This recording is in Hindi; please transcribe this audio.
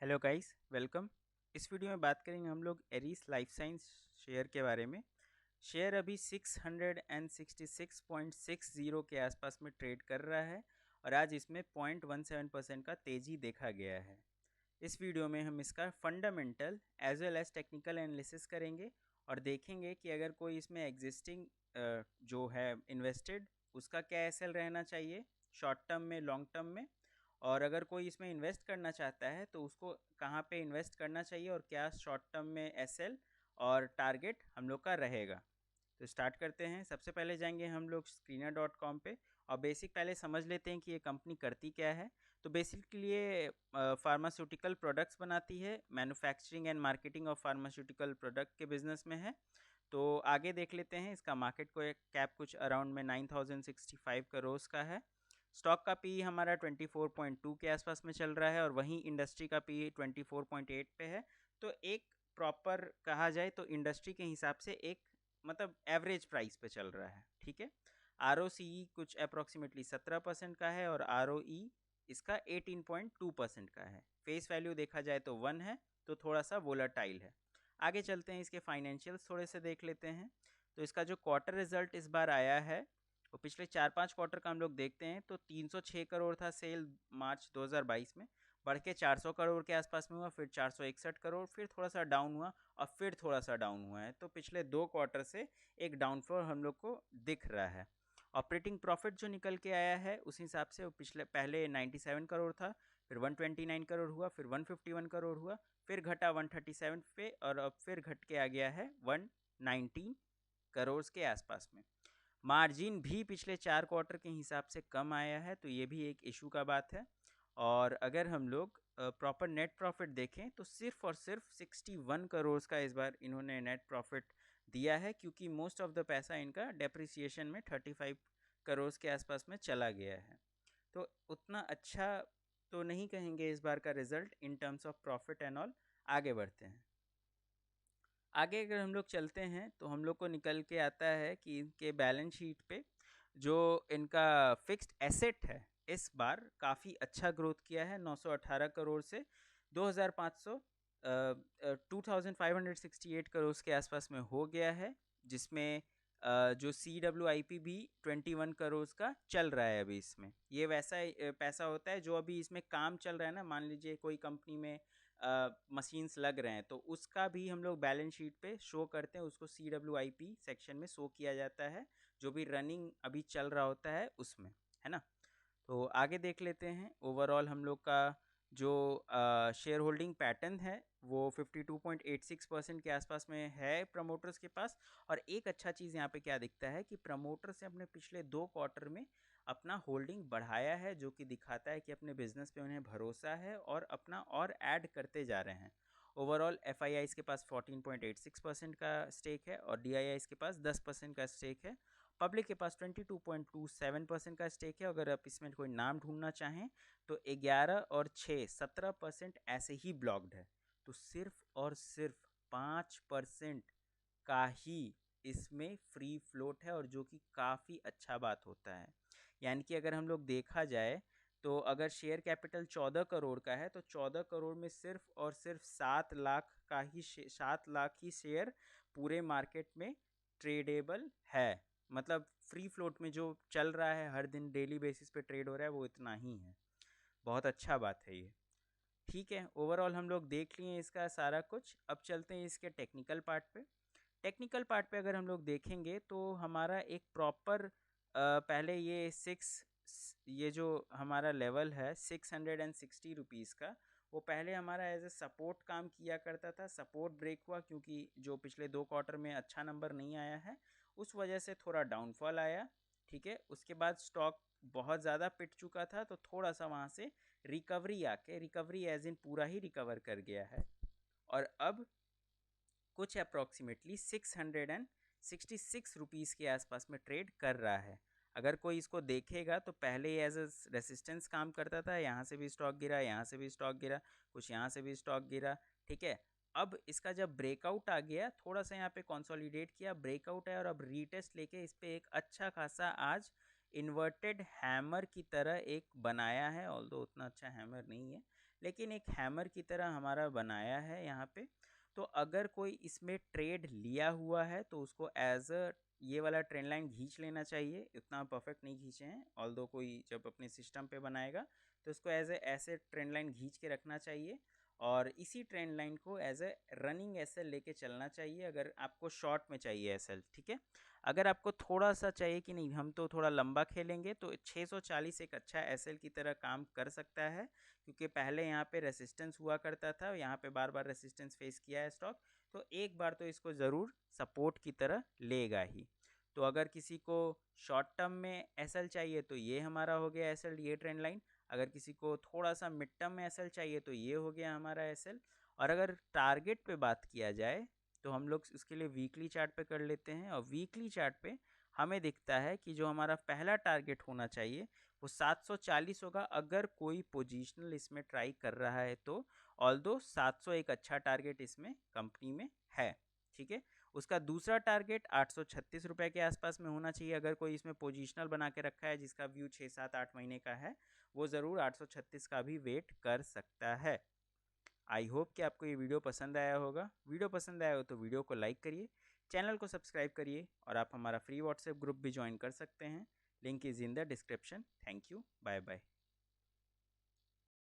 Hello guys, welcome. इस वीडियो में बात करेंगे हम लोग एरिस लाइफ साइंस शेयर के बारे में। शेयर अभी 666.60 के आसपास में ट्रेड कर रहा है और आज इसमें 0.17% का तेज़ी देखा गया है। इस वीडियो में हम इसका fundamental as well as technical analysis करेंगे और देखेंगे कि अगर कोई इसमें एग्जिस्टिंग जो है इन्वेस्टेड उसका क्या एसएल रहना चाहिए शॉर्ट टर्म में, लॉन्ग टर्म में, और अगर कोई इसमें इन्वेस्ट करना चाहता है तो उसको कहाँ पे इन्वेस्ट करना चाहिए और क्या शॉर्ट टर्म में एसएल और टारगेट हम लोग का रहेगा। तो स्टार्ट करते हैं। सबसे पहले जाएंगे हम लोग screener.com पे और बेसिक पहले समझ लेते हैं कि ये कंपनी करती क्या है। तो बेसिकली ये फार्मास्यूटिकल प्रोडक्ट्स बनाती है, manufacturing and marketing of pharmaceutical product के बिजनेस में है। तो आगे देख लेते हैं। इसका मार्केट को एक कैप कुछ अराउंड में 9065 करोड़ का है। स्टॉक का पी हमारा 24.2 के आसपास में चल रहा है और वहीं इंडस्ट्री का पी 24.8 पे है। तो एक प्रॉपर कहा जाए तो इंडस्ट्री के हिसाब से एक मतलब एवरेज प्राइस पे चल रहा है। ठीक है। आर कुछ अप्रोक्सीमेटली 17% का है और आर इसका 18.2% का है। फेस वैल्यू देखा जाए तो 1 है, तो थोड़ा सा वोलाटाइल है। आगे चलते हैं, इसके फाइनेंशियल्स थोड़े से देख लेते हैं। तो इसका जो क्वार्टर रिजल्ट इस बार आया है वो पिछले 4-5 क्वार्टर का हम लोग देखते हैं तो 306 करोड़ था सेल मार्च 2022 में, बढ़ के 400 करोड़ के आसपास में हुआ, फिर 461 करोड़, फिर थोड़ा सा डाउन हुआ और फिर थोड़ा सा डाउन हुआ है। तो पिछले 2 क्वार्टर से एक डाउनफॉल हम लोग को दिख रहा है। ऑपरेटिंग प्रॉफिट जो निकल के आया है उस हिसाब से वो पिछले पहले 97 करोड़ था, फिर 129 करोड़ हुआ, फिर 151 करोड़ हुआ, फिर घटा 137 पे और अब फिर घट के आ गया है 119 करोड़ के आसपास में। मार्जिन भी पिछले 4 क्वार्टर के हिसाब से कम आया है, तो ये भी एक इशू का बात है। और अगर हम लोग प्रॉपर नेट प्रॉफिट देखें तो सिर्फ और सिर्फ 61 करोड़ का इस बार इन्होंने नेट प्रॉफिट दिया है, क्योंकि मोस्ट ऑफ द पैसा इनका डेप्रिसिएशन में 35 करोड़ के आसपास में चला गया है। तो उतना अच्छा तो नहीं कहेंगे इस बार का result in terms of profit and all. आगे बढ़ते हैं। आगे अगर हम लोग चलते हैं तो हम लोग को निकल के आता है कि इनके बैलेंस शीट पे जो इनका फिक्स्ड एसेट है इस बार काफ़ी अच्छा ग्रोथ किया है, 918 करोड़ से 2500 2568 करोड़ के आसपास में हो गया है, जिसमें जो CWIP भी 21 करोड़ का चल रहा है अभी इसमें। ये वैसा पैसा होता है जो अभी इसमें काम चल रहा है ना, मान लीजिए कोई कंपनी में मशीन्स लग रहे हैं तो उसका भी हम लोग बैलेंस शीट पे शो करते हैं, उसको CWIP सेक्शन में शो किया जाता है, जो भी रनिंग अभी चल रहा होता है उसमें, है ना। तो आगे देख लेते हैं। ओवरऑल हम लोग का जो शेयर होल्डिंग पैटर्न है वो 52.86% के आसपास में है प्रमोटर्स के पास। और एक अच्छा चीज़ यहाँ पे क्या दिखता है कि प्रमोटर्स ने अपने पिछले 2 क्वार्टर में अपना होल्डिंग बढ़ाया है, जो कि दिखाता है कि अपने बिजनेस पे उन्हें भरोसा है और अपना और ऐड करते जा रहे हैं। ओवरऑल FIIs के पास 14.86% का स्टेक है और DIIs के पास 10% का स्टेक है। पब्लिक के पास 22.27% का स्टेक है। अगर आप इसमें कोई नाम ढूंढना चाहें तो 11 और 6 17% ऐसे ही ब्लॉक्ड है। तो सिर्फ और सिर्फ 5% का ही इसमें फ्री फ्लोट है, और जो कि काफ़ी अच्छा बात होता है। यानी कि अगर हम लोग देखा जाए तो अगर शेयर कैपिटल 14 करोड़ का है तो 14 करोड़ में सिर्फ और सिर्फ 7 लाख ही शेयर पूरे मार्केट में ट्रेडेबल है। मतलब फ्री फ्लोट में जो चल रहा है, हर दिन डेली बेसिस पे ट्रेड हो रहा है, वो इतना ही है। बहुत अच्छा बात है ये। ठीक है, ओवरऑल हम लोग देख लिए इसका सारा कुछ। अब चलते हैं इसके टेक्निकल पार्ट पे। टेक्निकल पार्ट पे अगर हम लोग देखेंगे तो हमारा एक प्रॉपर पहले ये जो हमारा लेवल है 660 रुपीज़ का, वो पहले हमारा एज ए सपोर्ट काम किया करता था। सपोर्ट ब्रेक हुआ क्योंकि जो पिछले 2 क्वार्टर में अच्छा नंबर नहीं आया है, उस वजह से थोड़ा डाउनफॉल आया। ठीक है, उसके बाद स्टॉक बहुत ज़्यादा पिट चुका था तो थोड़ा सा वहाँ से रिकवरी आके, रिकवरी एज इन पूरा ही रिकवर कर गया है और अब कुछ अप्रॉक्सीमेटली 666 के आसपास में ट्रेड कर रहा है। अगर कोई इसको देखेगा तो पहले एज अ रेसिस्टेंस काम करता था, यहाँ से भी स्टॉक गिरा, यहाँ से भी स्टॉक गिरा, कुछ यहाँ से भी स्टॉक गिरा। ठीक है, अब इसका जब ब्रेकआउट आ गया, थोड़ा सा यहाँ पे कंसोलिडेट किया, ब्रेकआउट है और अब रीटेस्ट लेके इस पर एक अच्छा खासा आज इन्वर्टेड हैमर की तरह एक बनाया है, ऑल्दो उतना अच्छा हैमर नहीं है, लेकिन एक हैमर की तरह हमारा बनाया है यहाँ पे। तो अगर कोई इसमें ट्रेड लिया हुआ है तो उसको एज अ ये वाला ट्रेंड लाइन खींच लेना चाहिए। इतना परफेक्ट नहीं खींचे हैं, ऑल्दो कोई जब अपने सिस्टम पे बनाएगा तो उसको एज ए ऐसे ट्रेंड लाइन खींच के रखना चाहिए, और इसी ट्रेंड लाइन को एज ए रनिंग एसएल लेके चलना चाहिए अगर आपको शॉर्ट में चाहिए एसएल, ठीक है। अगर आपको थोड़ा सा चाहिए कि नहीं हम तो थोड़ा लंबा खेलेंगे, तो 640 एक अच्छा एसएल की तरह काम कर सकता है, क्योंकि पहले यहाँ पे रेसिस्टेंस हुआ करता था, यहाँ पे बार बार रेसिस्टेंस फेस किया है स्टॉक, तो एक बार तो इसको ज़रूर सपोर्ट की तरह लेगा ही। तो अगर किसी को शॉर्ट टर्म में एसएल चाहिए तो ये हमारा हो गया एसएल, ये ट्रेंड लाइन। अगर किसी को थोड़ा सा मिड टर्म में एसएल चाहिए तो ये हो गया हमारा एसएल। और अगर टारगेट पे बात किया जाए तो हम लोग इसके लिए वीकली चार्ट पे कर लेते हैं, और वीकली चार्ट पे हमें दिखता है कि जो हमारा पहला टारगेट होना चाहिए वो 740 होगा अगर कोई पोजीशनल इसमें ट्राई कर रहा है तो। ऑल्दो 700 एक अच्छा टारगेट इसमें कंपनी में है, ठीक है। उसका दूसरा टारगेट 836 रुपये के आसपास में होना चाहिए अगर कोई इसमें पोजीशनल बना के रखा है जिसका व्यू 6-7-8 महीने का है, वो ज़रूर 836 का भी वेट कर सकता है। आई होप कि आपको ये वीडियो पसंद आया होगा। वीडियो पसंद आया हो तो वीडियो को लाइक करिए, चैनल को सब्सक्राइब करिए, और आप हमारा फ्री व्हाट्सएप ग्रुप भी ज्वाइन कर सकते हैं। Link is in the description. Thank you, bye bye.